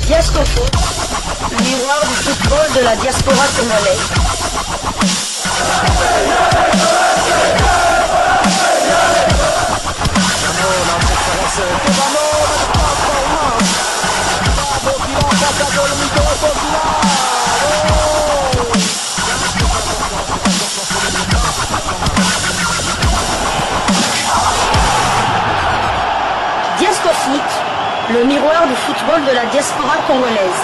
Diasco Foot, le miroir du football de la diaspora congolaise. Diasco Foot, le miroir du football de la diaspora congolaise.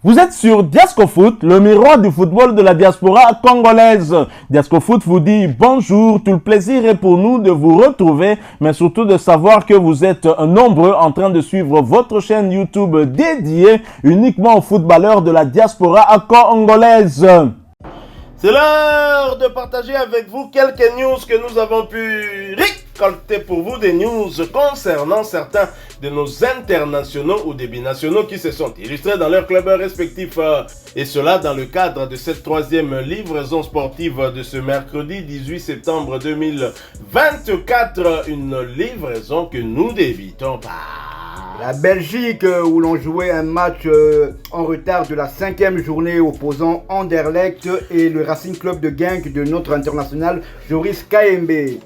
Vous êtes sur Diasco Foot, le miroir du football de la diaspora congolaise. Diasco Foot vous dit bonjour, tout le plaisir est pour nous de vous retrouver, mais surtout de savoir que vous êtes nombreux en train de suivre votre chaîne YouTube dédiée uniquement aux footballeurs de la diaspora congolaise. C'est l'heure de partager avec vous quelques news que nous avons pu récolter pour vous, des news concernant certains de nos internationaux ou des binationaux qui se sont illustrés dans leurs clubs respectifs. Et cela dans le cadre de cette troisième livraison sportive de ce mercredi 18 septembre 2024. Une livraison que nous débutons par la Belgique, où l'on jouait un match en retard de la 5e journée opposant Anderlecht et le Racing Club de Genk de notre international Joris Kayembe.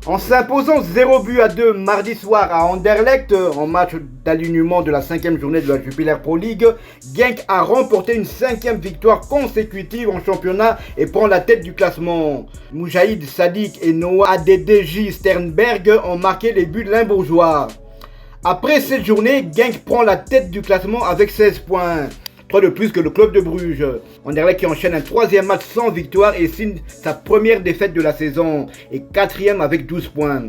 En s'imposant 0-2 mardi soir à Anderlecht, en match d'alignement de la 5e journée de la Jupiler Pro League, Genk a remporté une 5e victoire consécutive en championnat et prend la tête du classement. Moujahid Sadik et Noah Adedji Sternberg ont marqué les buts limbourgeois. Après cette journée, Genk prend la tête du classement avec 16 points. 3 de plus que le club de Bruges. Anderlecht qui enchaîne un 3e match sans victoire et signe sa première défaite de la saison. Et 4e avec 12 points.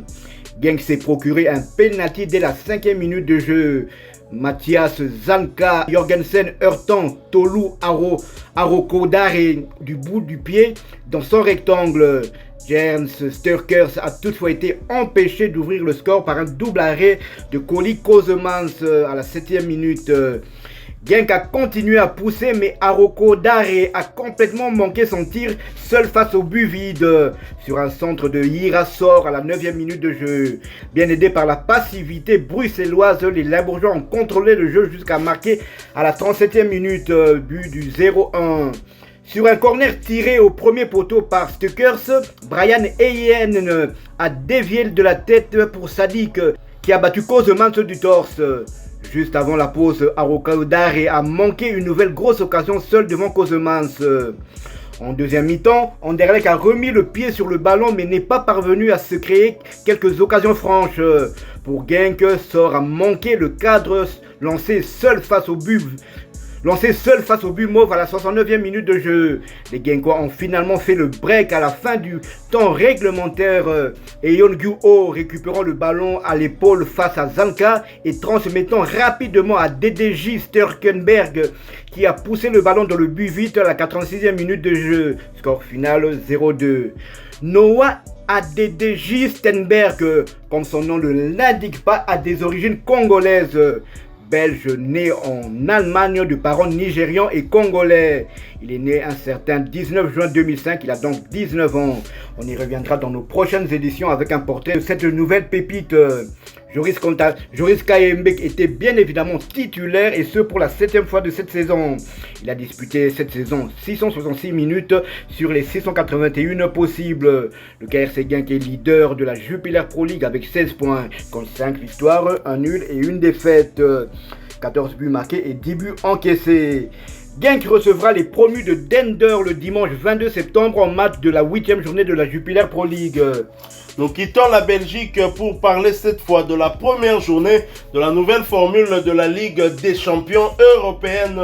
Genk s'est procuré un penalty dès la 5e minute de jeu. Mathias Zanka, Jorgensen heurtant Tolu Arokodare du bout du pied dans son rectangle. Jens Sturkers a toutefois été empêché d'ouvrir le score par un double arrêt de Koli Kozemans à la 7e minute. Genk a continué à pousser, mais Arokodare a complètement manqué son tir seul face au but vide sur un centre de Hirasor à la 9e minute de jeu. Bien aidé par la passivité bruxelloise, les Limbourgeois ont contrôlé le jeu jusqu'à marquer à la 37e minute, but du 0-1. Sur un corner tiré au premier poteau par Stukers, Brian Eyen a dévié de la tête pour Sadik qui a battu Kozemans du torse. Juste avant la pause, Arokodare a manqué une nouvelle grosse occasion seul devant Kozemans. En deuxième mi-temps, Anderlecht a remis le pied sur le ballon mais n'est pas parvenu à se créer quelques occasions franches. Pour Genk, Sor a manqué le cadre lancé seul face au but mauve à la 69e minute de jeu. Les Genkois ont finalement fait le break à la fin du temps réglementaire et Yongju-Oh récupérant le ballon à l'épaule face à Zanka et transmettant rapidement à DDJ Sturkenberg qui a poussé le ballon dans le but vite à la 86e minute de jeu. Score final 0-2. Noah Adedji Stenberg, comme son nom ne l'indique pas, a des origines congolaises. Belge né en Allemagne de parents nigérians et congolais. Il est né un certain 19 juin 2005, il a donc 19 ans. On y reviendra dans nos prochaines éditions avec un portrait de cette nouvelle pépite. Joris Kayembe était bien évidemment titulaire et ce pour la 7e fois de cette saison. Il a disputé cette saison 666 minutes sur les 681 possibles. Le KRC Genk est leader de la Jupiler Pro League avec 16 points, contre 5 victoires, 1 nul et 1 défaite. 14 buts marqués et 10 buts encaissés. Genk recevra les promus de Dender le dimanche 22 septembre en match de la 8e journée de la Jupiler Pro League. Nous quittons la Belgique pour parler cette fois de la première journée de la nouvelle formule de la Ligue des champions européenne.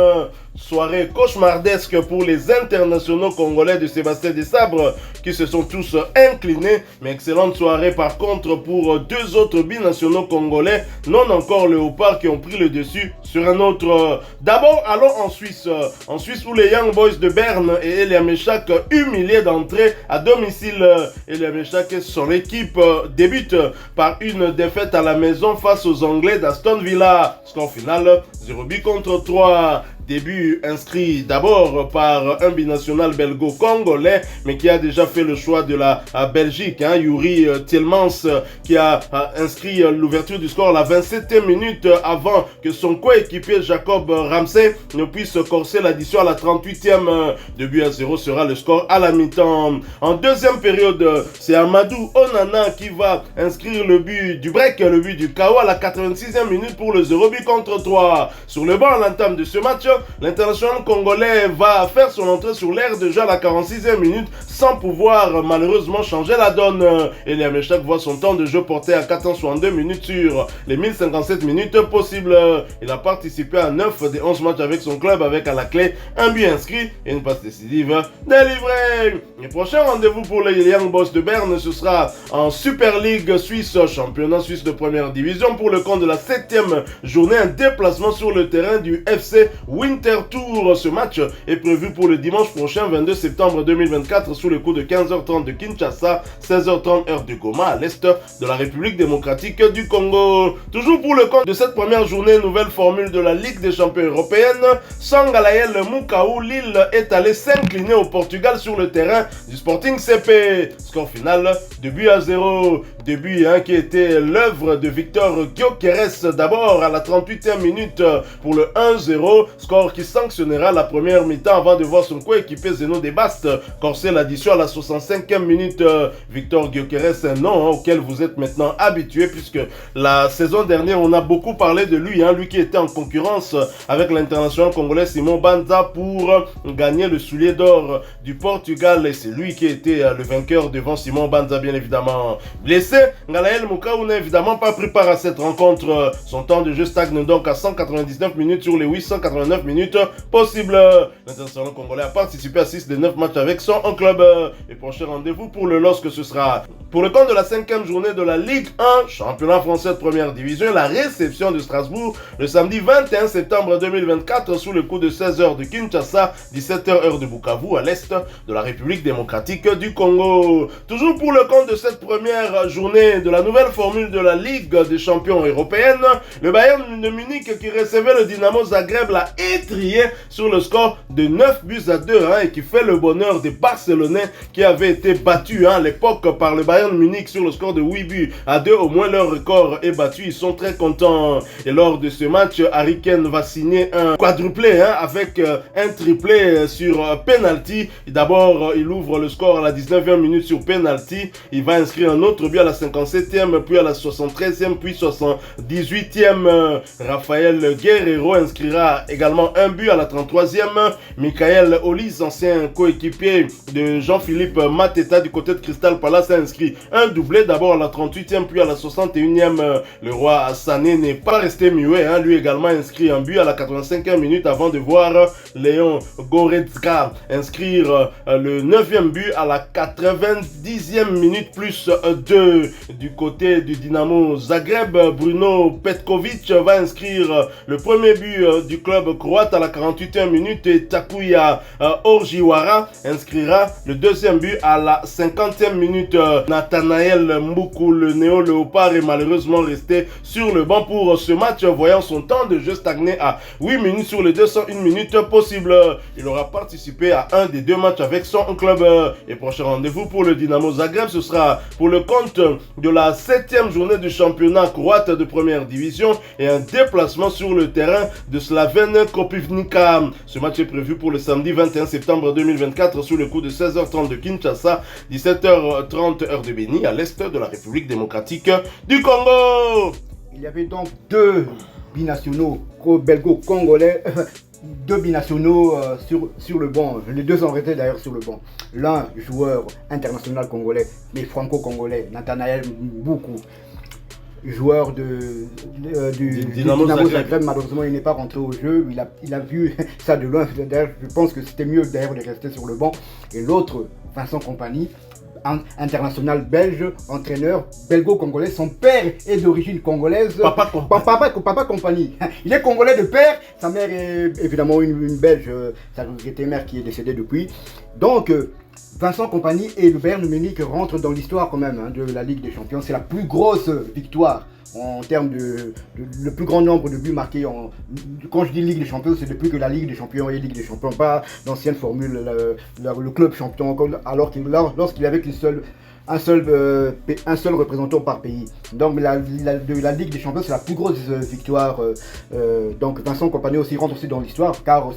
Soirée cauchemardesque pour les internationaux congolais de Sébastien Desabre qui se sont tous inclinés. Mais excellente soirée par contre pour deux autres binationaux congolais non encore léopards qui ont pris le dessus sur un autre. D'abord allons en Suisse. En Suisse où les Young Boys de Berne et Elia Meshak humiliés d'entrée à domicile. Elia Meshak et son équipe débute par une défaite à la maison face aux Anglais d'Aston Villa. Score final 0 but contre 3. Début inscrit d'abord par un binational belgo-congolais, mais qui a déjà fait le choix de la Belgique. Yuri Tielemans qui a inscrit l'ouverture du score à la 27e minute avant que son coéquipier Jacob Ramsey ne puisse corser l'addition à la 38e. 2-0 sera le score à la mi-temps. En deuxième période, c'est Amadou Onana qui va inscrire le but du break, le but du KO à la 86e minute pour le 0-3. Sur le banc à l'entame de ce match, l'international congolais va faire son entrée sur l'aire de jeu à la 46e minute sans pouvoir malheureusement changer la donne. Elia Meshak voit son temps de jeu porté à 462 minutes sur les 1057 minutes possibles. Il a participé à 9 des 11 matchs avec son club avec à la clé un but inscrit et une passe décisive délivrée. Le prochain rendez-vous pour les Young Boys de Berne, ce sera en Super League Suisse, championnat suisse de première division pour le compte de la 7e journée, un déplacement sur le terrain du FC Winter Tour. Ce match est prévu pour le dimanche prochain 22 septembre 2024 sous le coup de 15h30 de Kinshasa, 16h30 heure de Goma à l'est de la République démocratique du Congo. Toujours pour le compte de cette première journée, nouvelle formule de la Ligue des champions européenne, sans Galaël Mukaou, Lille est allé s'incliner au Portugal sur le terrain du Sporting CP. Score final 2-0. Début qui était l'œuvre de Victor Gyökeres d'abord à la 38e minute pour le 1-0. Score qui sanctionnera la première mi-temps avant de voir son coéquipier Zeno Debast corser l'addition à la 65e minute. Victor Gyökeres, un nom auquel vous êtes maintenant habitué puisque la saison dernière on a beaucoup parlé de lui. Lui qui était en concurrence avec l'international congolais Simon Banza pour gagner le soulier d'or du Portugal. Et c'est lui qui était le vainqueur devant Simon Banza bien évidemment. Blessé, Galaël Mukaou n'a évidemment pas pris part à cette rencontre. Son temps de jeu stagne donc à 199 minutes sur les 889 minutes possibles. L'international congolais a participé à 6 des 9 matchs avec son club. Et prochain rendez-vous pour le LOSC, ce sera pour le compte de la 5e journée de la Ligue 1, championnat français de première division, la réception de Strasbourg le samedi 21 septembre 2024 sous le coup de 16h de Kinshasa, 17h heure de Bukavu à l'est de la République démocratique du Congo. Toujours pour le compte de cette première journée de la nouvelle formule de la Ligue des champions européenne, le Bayern de Munich qui recevait le Dynamo Zagreb l'a étrié sur le score de 9-2 et qui fait le bonheur des Barcelonais qui avaient été battus à l'époque par le Bayern Munich sur le score de 8-2. Au moins leur record est battu, ils sont très contents. Et lors de ce match, Harry Kane va signer un quadruplé avec un triplé sur penalty. D'abord, il ouvre le score à la 19e minute sur penalty. Il va inscrire un autre but à la 57e, puis à la 73e, puis 78e. Raphaël Guerreiro inscrira également un but à la 33e. Michael Olise, ancien coéquipier de Jean-Philippe Mateta du côté de Crystal Palace, a inscrit un doublé d'ababord à la 38e, puis à la 61e. Le roi Sané n'est pas resté muet. Lui également inscrit un but à la 85e minute avant de voir Léon Goretzka inscrire le 9e but à la 90e minute plus 2. Du côté du Dynamo Zagreb, Bruno Petkovic va inscrire le premier but du club croate à la 48e minute et Takuya Orjiwara inscrira le deuxième but à la 50e minute. Nathanaël Mboukou, le néo-léopard, est malheureusement resté sur le banc pour ce match, voyant son temps de jeu stagner à 8 minutes sur les 201 minutes possibles. Il aura participé à un des 2 matchs avec son club. Et prochain rendez-vous pour le Dynamo Zagreb, ce sera pour le compte de la 7e journée du championnat croate de première division et un déplacement sur le terrain de Slaven Kopivnica. Ce match est prévu pour le samedi 21 septembre 2024 sous le coup de 16h30 de Kinshasa, 17h30 heure de Béni à l'est de la République démocratique du Congo. Il y avait donc 2 binationaux belgo-congolais, 2 binationaux sur le banc. Les 2 sont restés d'ailleurs sur le banc. L'un, joueur international congolais, mais franco-congolais, Nathanaël Mboukou. Joueur du Dynamo Zagreb, malheureusement il n'est pas rentré au jeu, il a vu ça de loin. D'ailleurs, je pense que c'était mieux d'ailleurs de rester sur le banc. Et l'autre, Vincent Kompany, international belge, entraîneur belgo-congolais. Son père est d'origine congolaise. Papa Kompany. Il est congolais de père. Sa mère est évidemment une belge, sa regrettée mère qui est décédée depuis. Donc, Vincent Kompany et le Bayern Munich rentrent dans l'histoire quand même de la Ligue des Champions. C'est la plus grosse victoire en termes le plus grand nombre de buts marqués. Quand je dis Ligue des Champions, c'est depuis que la Ligue des Champions est Ligue des Champions, pas l'ancienne formule, le club champion, lorsqu'il y avait un seul représentant par pays. Donc la Ligue des Champions, c'est la plus grosse victoire. Donc Vincent Kompany aussi rentre aussi dans l'histoire, car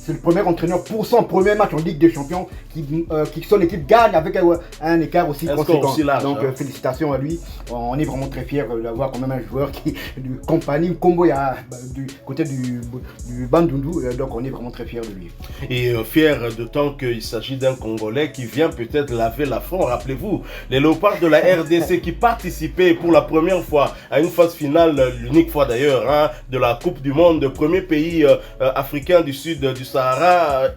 c'est le premier entraîneur pour son premier match en Ligue des Champions qui son équipe gagne avec un écart aussi conséquent. Aussi large, donc félicitations à lui. On est vraiment très fiers d'avoir quand même un joueur du Kompany, Combo du côté du Bandundu. Donc on est vraiment très fiers de lui. Et fiers d'autant qu'il s'agit d'un Congolais qui vient peut-être laver l'affront. Rappelez-vous, les Léopards de la RDC qui participaient pour la première fois à une phase finale, l'unique fois d'ailleurs, de la Coupe du Monde, premier pays africain du sud du Sahara,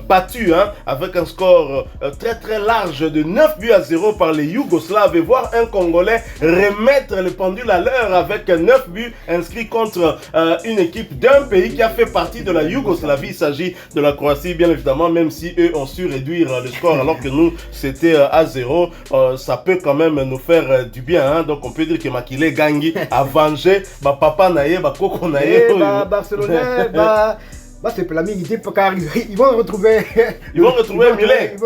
battu avec un score très très large de 9-0 par les Yougoslaves, et voir un Congolais remettre le pendule à l'heure avec 9 buts inscrits contre une équipe d'un pays qui a fait partie de la Yougoslavie. Il s'agit de la Croatie bien évidemment, même si eux ont su réduire le score alors que nous c'était à 0. Ça peut quand même nous faire du bien, donc on peut dire que Makile Gangi a vengé papa naye, koko naye, Barcelonais, c'est la même idée car ils vont retrouver Muller.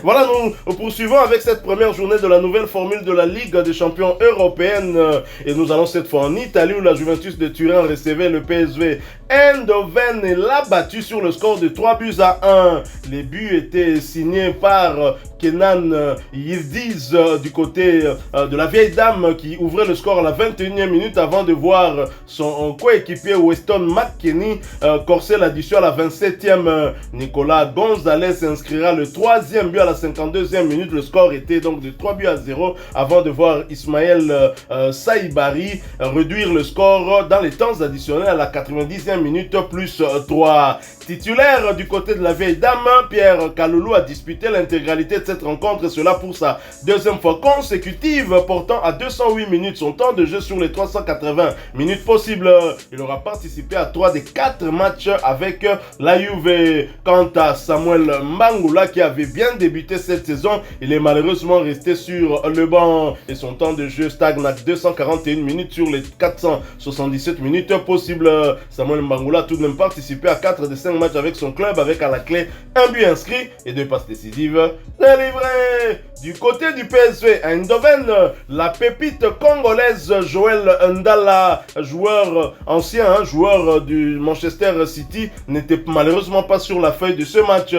Voilà, nous poursuivons avec cette première journée de la nouvelle formule de la Ligue des champions européenne, et nous allons cette fois en Italie où la Juventus de Turin recevait le PSV Eindhoven et l'a battu sur le score de 3-1. Les buts étaient signés par Kenan Yildiz du côté de la vieille dame qui ouvrait le score à la 21e minute avant de voir son coéquipier Weston McKennie corser l'addition à la 27e. Nicolas Gonzalez inscrira le 3e but à la 52e minute. Le score était donc de 3-0 avant de voir Ismaël Saïbari réduire le score dans les temps additionnels à la 90e minute plus 3. Titulaire du côté de la vieille dame, Pierre Kaloulou a disputé l'intégralité de cette rencontre, cela pour sa deuxième fois consécutive, portant à 208 minutes son temps de jeu sur les 380 minutes possibles. Il aura participé à 3 des 4 matchs avec la Juve. Quant à Samuel Mbangula qui avait bien débuté cette saison, il est malheureusement resté sur le banc et son temps de jeu stagne à 241 minutes sur les 477 minutes possibles. Samuel Mbangula a tout de même participé à 4 des 5 matchs avec son club, avec à la clé un but inscrit et 2 passes décisives délivrées. Du côté du PSV Eindhoven, la pépite congolaise Joël Ndala, joueur ancien, joueur du Manchester City, n'était malheureusement pas sur la feuille de ce match.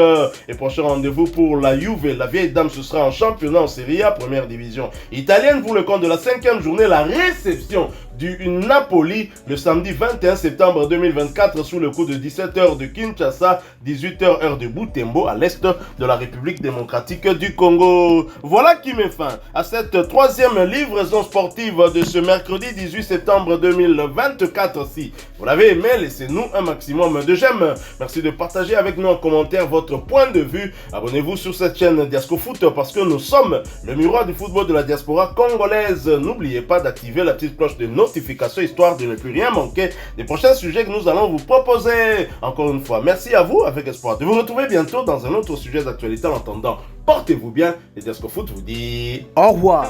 Et prochain rendez-vous pour la Juve, la vieille dame, ce sera en championnat en Serie A, première division italienne, pour le compte de la 5e journée, la réception du Napoli le samedi 21 septembre 2024 sous le coup de 17h de Kinshasa, 18h heure de Butembo à l'est de la République démocratique du Congo. Voilà qui met fin à cette 3e livraison sportive de ce mercredi 18 septembre 2024. Si vous l'avez aimé, laissez-nous un maximum de j'aime. Merci de partager avec nous en commentaire votre point de vue. Abonnez-vous sur cette chaîne Diasco Foot parce que nous sommes le miroir du football de la diaspora congolaise. N'oubliez pas d'activer la petite cloche de notification histoire de ne plus rien manquer des prochains sujets que nous allons vous proposer. Encore une fois, merci à vous, avec espoir de vous retrouver bientôt dans un autre sujet d'actualité. En attendant, portez-vous bien et Diasco Foot vous dit au revoir.